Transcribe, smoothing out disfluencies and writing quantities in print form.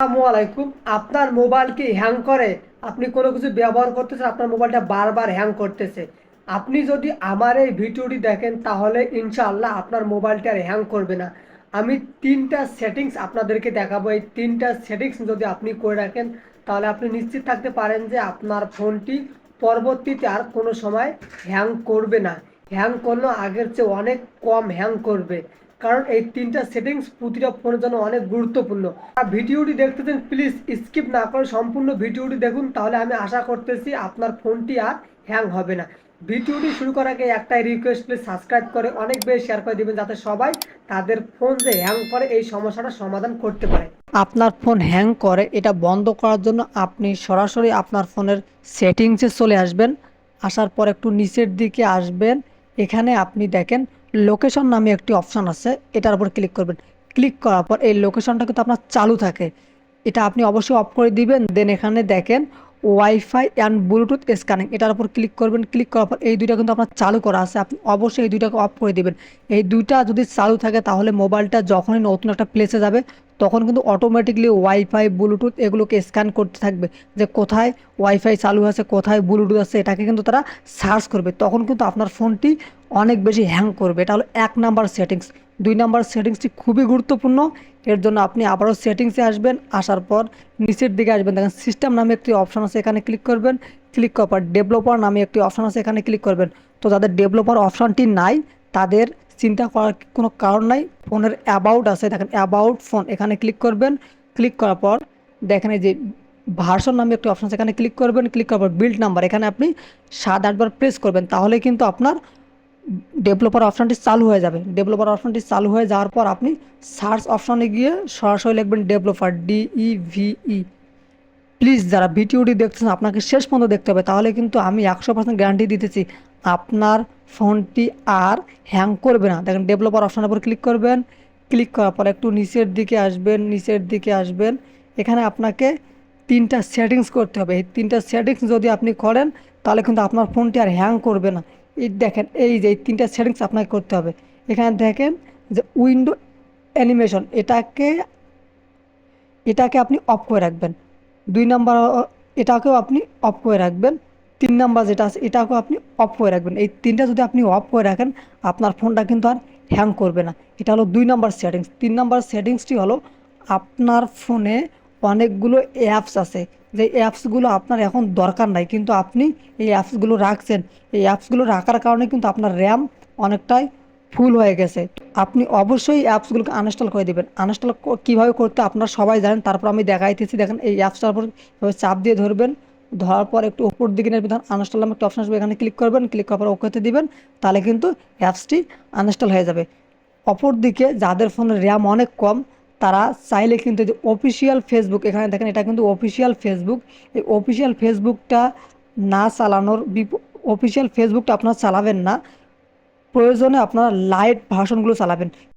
আসসালামু আলাইকুম। আপনার মোবাইল কি হ্যাং করে? আপনি কোনো কিছু ব্যবহার করতেছেন, আপনার মোবাইলটা বারবার হ্যাং করতেছে। আপনি যদি আমার এই ভিডিওটি দেখেন তাহলে ইনশাআল্লাহ আপনার মোবাইলটা আর হ্যাং করবে না। আমি তিনটা সেটিংস আপনাদেরকে দেখাবো। এই তিনটা সেটিংস যদি আপনি করে রাখেন তাহলে আপনি নিশ্চিত থাকতে পারেন যে আপনার ফোনটি পরবর্তীতে আর কোনো সময় হ্যাং করবে না। হ্যাং করলেও আগের চেয়ে অনেক কম হ্যাং করবে, কারণ এই তিনটা সেটিংস প্রতিটা ফোনের জন্য অনেক গুরুত্বপূর্ণ। ভিডিওটি দেখতেছেন, প্লিজ স্কিপ না করে সম্পূর্ণ ভিডিওটি দেখুন, তাহলে আমি আশা করতেছি আপনার ফোনটি আর হ্যাং হবে না। ভিডিওটি শুরু করার আগে একটাই রিকোয়েস্ট, প্লিজ সাবস্ক্রাইব করে অনেক বেশি শেয়ার করে দিবেন, যাতে সবাই তাদের ফোন যে হ্যাং করে এই সমস্যাটা সমাধান করতে পারে। আপনার ফোন হ্যাং করে এটা বন্ধ করার জন্য আপনি সরাসরি আপনার ফোনের সেটিংসে চলে আসবেন। আসার পর একটু নিচের দিকে আসবেন। এখানে আপনি দেখেন লোকেশন নামে একটি অপশান আছে, এটার উপর ক্লিক করবেন। ক্লিক করার পর এই লোকেশনটা কিন্তু আপনার চালু থাকে, এটা আপনি অবশ্যই অফ করে দিবেন। দেন এখানে দেখেন ওয়াইফাই অ্যান্ড ব্লুটুথ স্ক্যানিং, এটার উপর ক্লিক করবেন। ক্লিক করার পর এই দুইটা কিন্তু আপনার চালু করা আছে, আপনি অবশ্যই এই দুইটাকে অফ করে দিবেন। এই দুইটা যদি চালু থাকে তাহলে মোবাইলটা যখনই নতুন একটা প্লেসে যাবে তখন কিন্তু অটোমেটিকলি ওয়াইফাই ব্লুটুথ এগুলোকে স্ক্যান করতে থাকবে, যে কোথায় ওয়াইফাই চালু আছে কোথায় ব্লুটুথ আছে, এটাকে কিন্তু তারা সার্চ করবে। তখন কিন্তু আপনার ফোনটি অনেক বেশি হ্যাং করবে। এটা হলো 1 নাম্বার সেটিংস। 2 নাম্বার সেটিংসটি খুবই গুরুত্বপূর্ণ। এর জন্য আপনি আবারও সেটিংসে আসবেন। আসার পর নিচের দিকে আসবেন, দেখেন সিস্টেম নামে একটি অপশান আছে, এখানে ক্লিক করবেন। ক্লিক করার পর ডেভেলপার নামে একটি অপশান আছে, এখানে ক্লিক করবেন। তো যাদের ডেভেলপার অপশানটি নাই তাদের চিন্তা করার কোনো কারণ নাই। ফোনের অ্যাবাউট আছে, দেখেন অ্যাবাউট ফোন, এখানে ক্লিক করবেন। ক্লিক করার পর দেখেন এই যে ভার্সন নামে একটি অপশান আছে, এখানে ক্লিক করবেন। ক্লিক করার পর বিল্ড নাম্বার, এখানে আপনি 7-8 বার প্রেস করবেন, তাহলে কিন্তু আপনার ডেভেলপার অপশানটি চালু হয়ে যাবে। ডেভেলপার অপশানটি চালু হয়ে যাওয়ার পর আপনি সার্চ অপশানে গিয়ে সরাসরি লিখবেন ডেভেলপার, DEVE। প্লিজ যারা ভিডিওটি দেখছেন আপনাকে শেষ পর্যন্ত দেখতে হবে, তাহলে কিন্তু আমি 100% গ্যারান্টি দিতেছি আপনার ফোনটি আর হ্যাং করবে না। দেখেন ডেভেলপার অপশানের উপর ক্লিক করবেন। ক্লিক করার পর একটু নিচের দিকে আসবেন। নিচের দিকে আসবেন, এখানে আপনাকে তিনটা সেটিংস করতে হবে। এই তিনটা সেটিংস যদি আপনি করেন তাহলে কিন্তু আপনার ফোনটি আর হ্যাং করবে না। এই দেখেন এই যে এই তিনটা সেটিংস আপনাকে করতে হবে। এখানে দেখেন যে উইন্ডো অ্যানিমেশন, এটাকে এটাকে আপনি অফ করে রাখবেন। 2 নাম্বার এটাকেও আপনি অফ করে রাখবেন। 3 নাম্বার যেটা আছে এটাকেও আপনি অফ করে রাখবেন। এই তিনটা যদি আপনি অফ করে রাখেন আপনার ফোনটা কিন্তু আর হ্যাং করবে না। এটা হলো 2 নাম্বার সেটিংস। 3 নাম্বার সেটিংসটি হলো আপনার ফোনে অনেকগুলো অ্যাপস আছে, যে অ্যাপসগুলো আপনার এখন দরকার নাই কিন্তু আপনি এই অ্যাপসগুলো রাখছেন। এই অ্যাপসগুলো রাখার কারণে কিন্তু আপনার র্যাম অনেকটাই ফুল হয়ে গেছে। আপনি অবশ্যই অ্যাপসগুলোকে আনইনস্টল করে দেবেন। আনইনস্টল কীভাবে করতে আপনারা সবাই জানেন, তারপর আমি দেখাইতেছি। দেখেন এই অ্যাপসটার উপর এভাবে চাপ দিয়ে ধরবেন, ধরার পর একটু উপর দিকে নেবেন, তখন আনইনস্টল নামে একটা অপশন আসবে, এখানে ক্লিক করবেন। ক্লিক করার পর ওকেতে দিবেন, তাহলে কিন্তু অ্যাপসটি আনইনস্টল হয়ে যাবে। অপর দিকে যাদের ফোনের র্যাম অনেক কম তারা চাইলে কিন্তু যে অফিসিয়াল ফেসবুক, এখানে দেখেন এটা কিন্তু অফিসিয়াল ফেসবুক, এই অফিসিয়াল ফেসবুকটা না চালানোর অফিসিয়াল ফেসবুকটা আপনারা চালাবেন না, প্রয়োজনে আপনারা লাইট ভার্সনগুলো চালাবেন।